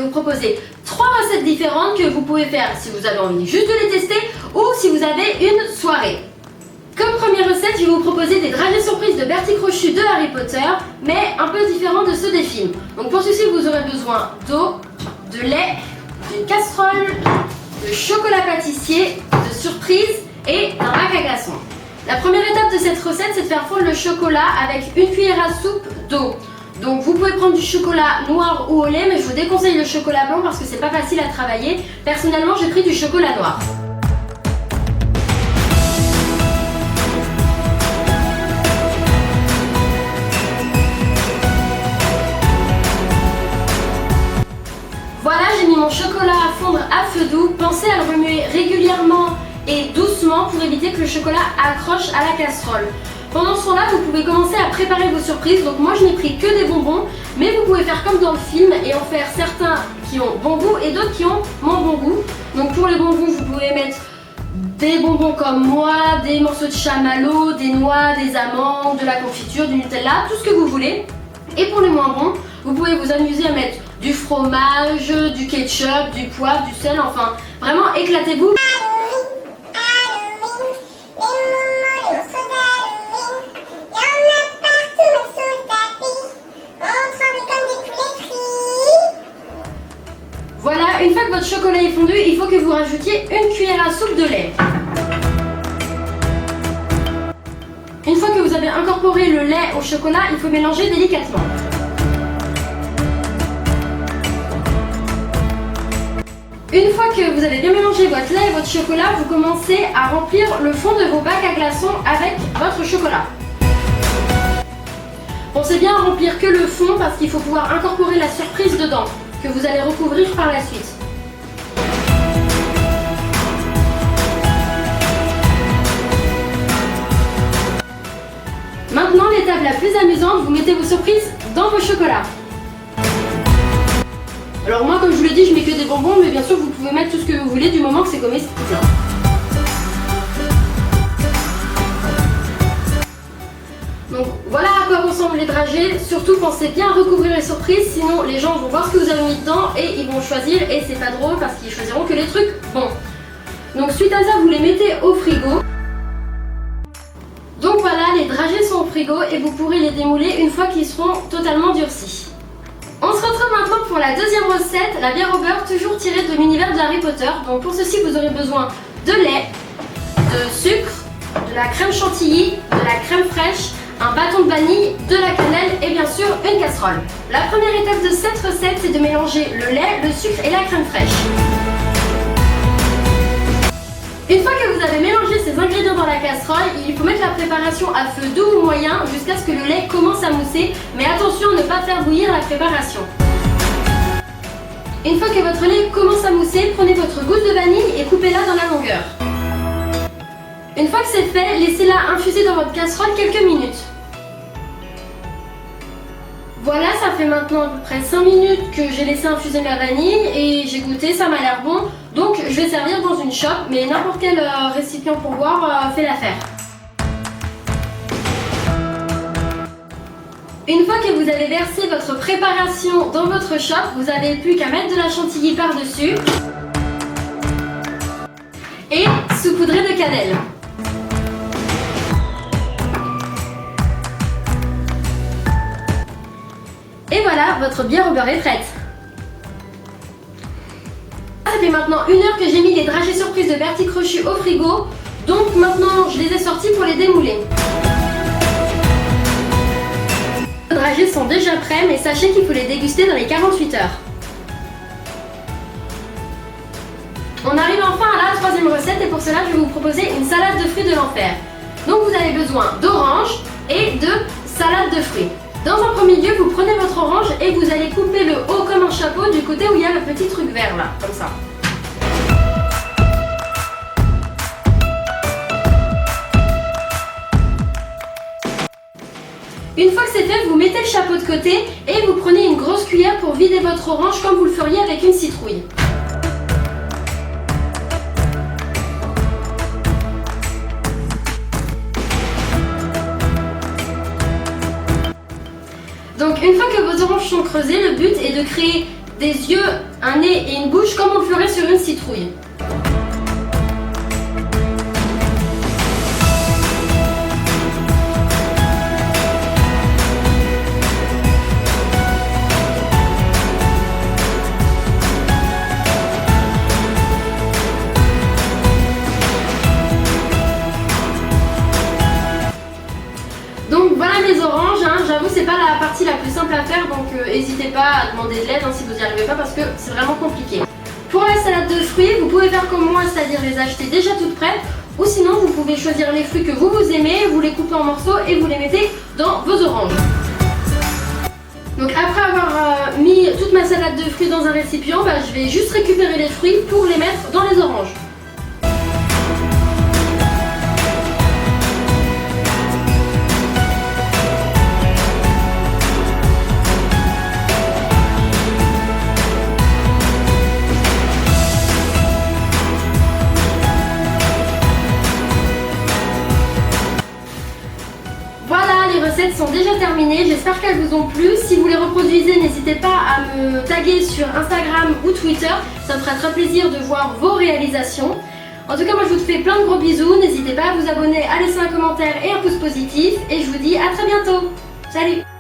vous proposer 3 recettes différentes que vous pouvez faire si vous avez envie juste de les tester ou si vous avez une soirée. Comme première recette, je vais vous proposer des dragées surprises de Bertie Crochu de Harry Potter, mais un peu différents de ceux des films. Donc pour ceci, vous aurez besoin d'eau, de lait, d'une casserole, de chocolat pâtissier, de surprise et d'un bac à glaçons. La première étape de cette recette, c'est de faire fondre le chocolat avec une cuillère à soupe d'eau. Donc vous pouvez prendre du chocolat noir ou au lait, mais je vous déconseille le chocolat blanc parce que c'est pas facile à travailler. Personnellement, j'ai pris du chocolat noir. Voilà, j'ai mis mon chocolat à fondre à feu doux. Pensez à le remuer régulièrement et doucement pour éviter que le chocolat accroche à la casserole. Pendant ce temps-là, vous pouvez commencer à préparer vos surprises. Donc moi, je n'ai pris que des bonbons, mais vous pouvez faire comme dans le film et en faire certains qui ont bon goût et d'autres qui ont moins bon goût. Donc pour les bons goûts, vous pouvez mettre des bonbons comme moi, des morceaux de chamallow, des noix, des amandes, de la confiture, du Nutella, tout ce que vous voulez. Et pour les moins bons, vous pouvez vous amuser à mettre du fromage, du ketchup, du poivre, du sel, enfin vraiment éclatez-vous. Voilà, une fois que votre chocolat est fondu, il faut que vous rajoutiez une cuillère à soupe de lait. Une fois que vous avez incorporé le lait au chocolat, il faut mélanger délicatement. Une fois que vous avez bien mélangé votre lait et votre chocolat, vous commencez à remplir le fond de vos bacs à glaçons avec votre chocolat. Pensez bien à remplir que le fond parce qu'il faut pouvoir incorporer la surprise dedans, que vous allez recouvrir par la suite. Maintenant, l'étape la plus amusante, vous mettez vos surprises dans vos chocolats. Alors moi, comme je vous l'ai dit, je mets que des bonbons, mais bien sûr vous pouvez mettre tout ce que vous voulez du moment que c'est comestible. Donc voilà à quoi ressemblent les dragées. Surtout pensez bien à recouvrir les surprises, sinon les gens vont voir ce que vous avez mis dedans et ils vont choisir et c'est pas drôle parce qu'ils choisiront que les trucs bons. Donc suite à ça, vous les mettez au frigo. Donc voilà, les dragées sont au frigo et vous pourrez les démouler une fois qu'ils seront totalement durcis. On se retrouve maintenant pour la deuxième recette, la bière au beurre, toujours tirée de l'univers de Harry Potter. Donc pour ceci, vous aurez besoin de lait, de sucre, de la crème chantilly, de la crème fraîche, un bâton de vanille, de la cannelle et bien sûr une casserole. La première étape de cette recette, c'est de mélanger le lait, le sucre et la crème fraîche. Une fois que vous avez mélangé ces ingrédients dans la casserole, il faut mettre la préparation à feu doux ou moyen jusqu'à ce que le lait commence à mousser, mais attention à ne pas faire bouillir la préparation. Une fois que votre lait commence à mousser, prenez votre gousse de vanille et coupez-la dans la longueur. Une fois que c'est fait, laissez-la infuser dans votre casserole quelques minutes. Voilà, ça fait maintenant à peu près 5 minutes que j'ai laissé infuser ma vanille et j'ai goûté, ça m'a l'air bon. Donc je vais servir dans une chope, mais n'importe quel récipient pour boire fait l'affaire. Une fois que vous avez versé votre préparation dans votre chope, vous n'avez plus qu'à mettre de la chantilly par-dessus et saupoudrer de cannelle. Et voilà, votre bière au beurre est prête. Ça fait maintenant 1 heure que j'ai mis les dragées surprises de Bertie Crochu au frigo. Donc maintenant, je les ai sortis pour les démouler. Les dragées sont déjà prêts, mais sachez qu'il faut les déguster dans les 48 heures. On arrive enfin à la troisième recette et pour cela, je vais vous proposer une salade de fruits de l'enfer. Donc vous avez besoin d'orange et de salade de fruits. Dans un premier lieu, vous prenez votre orange et vous allez couper le haut comme un chapeau du côté où il y a le petit truc vert là, comme ça. Une fois que c'est fait, vous mettez le chapeau de côté et vous prenez une grosse cuillère pour vider votre orange comme vous le feriez avec une citrouille. Donc une fois que vos oranges sont creusées, le but est de créer des yeux, un nez et une bouche comme on le ferait sur une citrouille. Donc voilà mes oranges, hein. J'avoue c'est pas la partie la plus simple à faire, donc n'hésitez pas à demander de l'aide si vous n'y arrivez pas parce que c'est vraiment compliqué. Pour la salade de fruits, vous pouvez faire comme moi, c'est-à-dire les acheter déjà toutes prêtes, ou sinon vous pouvez choisir les fruits que vous aimez, vous les coupez en morceaux et vous les mettez dans vos oranges. Donc après avoir mis toute ma salade de fruits dans un récipient, je vais juste récupérer les fruits pour les mettre dans les oranges. Les recettes sont déjà terminées, j'espère qu'elles vous ont plu. Si vous les reproduisez, n'hésitez pas à me taguer sur Instagram ou Twitter, ça me fera très plaisir de voir vos réalisations. En tout cas, moi je vous fais plein de gros bisous, n'hésitez pas à vous abonner, à laisser un commentaire et un pouce positif, et je vous dis à très bientôt. Salut!